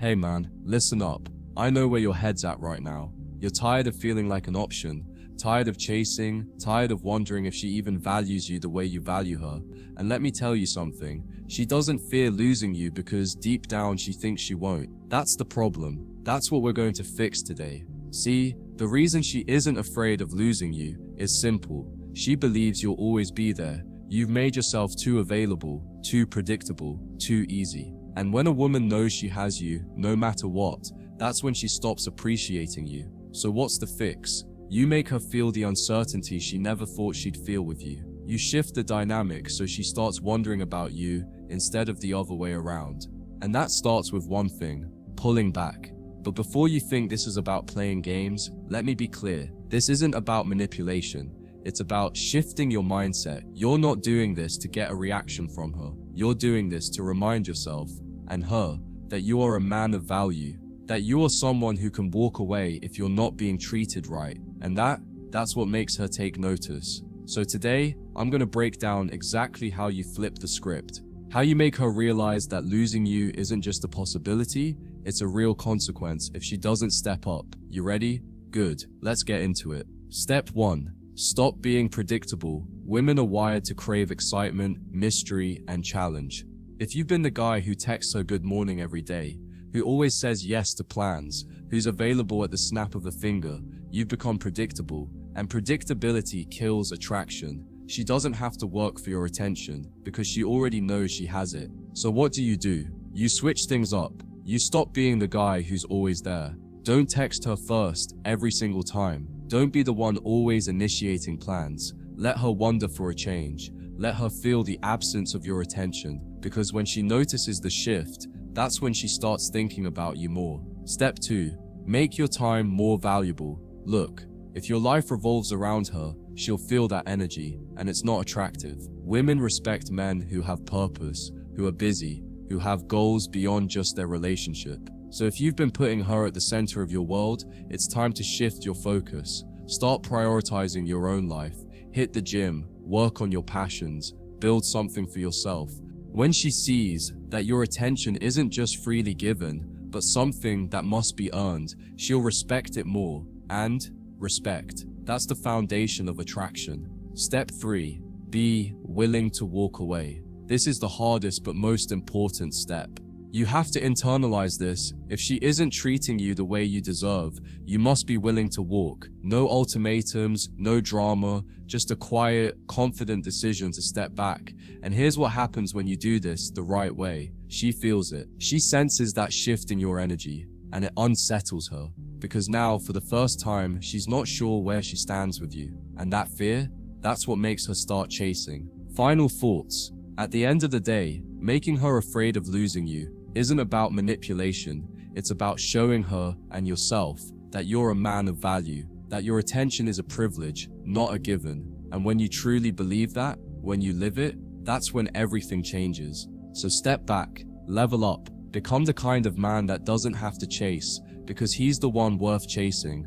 Hey man, listen up. I know where your head's at right now. You're tired of feeling like an option, tired of chasing, tired of wondering if she even values you the way you value her. And let me tell you something, she doesn't fear losing you because deep down she thinks she won't. That's the problem. That's what we're going to fix today. See, the reason she isn't afraid of losing you is simple. She believes you'll always be there. You've made yourself too available, too predictable, too easy. And when a woman knows she has you, no matter what, that's when she stops appreciating you. So what's the fix? You make her feel the uncertainty she never thought she'd feel with you. You shift the dynamic so she starts wondering about you instead of the other way around. And that starts with one thing: pulling back. But before you think this is about playing games, let me be clear. This isn't about manipulation. It's about shifting your mindset. You're not doing this to get a reaction from her. You're doing this to remind yourself and her that you are a man of value, that you are someone who can walk away if you're not being treated right. And that's what makes her take notice. So today, I'm going to break down exactly how you flip the script, how you make her realize that losing you isn't just a possibility, it's a real consequence if she doesn't step up. You ready? Good. Let's get into it. Step 1. Stop being predictable. Women are wired to crave excitement, mystery, and challenge. If you've been the guy who texts her good morning every day, who always says yes to plans, who's available at the snap of a finger, you've become predictable, and predictability kills attraction. She doesn't have to work for your attention because she already knows she has it. So what do? You switch things up. You stop being the guy who's always there. Don't text her first every single time. Don't be the one always initiating plans. Let her wonder for a change. Let her feel the absence of your attention, because when she notices the shift, that's when she starts thinking about you more. Step 2. Make your time more valuable. Look, if your life revolves around her, she'll feel that energy, and it's not attractive. Women respect men who have purpose, who are busy, who have goals beyond just their relationship. So if you've been putting her at the center of your world, it's time to shift your focus. Start prioritizing your own life. Hit the gym, work on your passions, build something for yourself. When she sees that your attention isn't just freely given, but something that must be earned, she'll respect it more. And respect, that's the foundation of attraction. Step 3. Be willing to walk away. This is the hardest but most important step. You have to internalize this. If she isn't treating you the way you deserve, you must be willing to walk. No ultimatums, no drama, just a quiet, confident decision to step back. And here's what happens when you do this the right way. She feels it. She senses that shift in your energy, and it unsettles her. Because now, for the first time, she's not sure where she stands with you. And that fear, that's what makes her start chasing. Final thoughts. At the end of the day, making her afraid of losing you isn't about manipulation. It's about showing her and yourself that you're a man of value, that your attention is a privilege, not a given. And when you truly believe that, when you live it, that's when everything changes. So step back, level up, become the kind of man that doesn't have to chase, because he's the one worth chasing.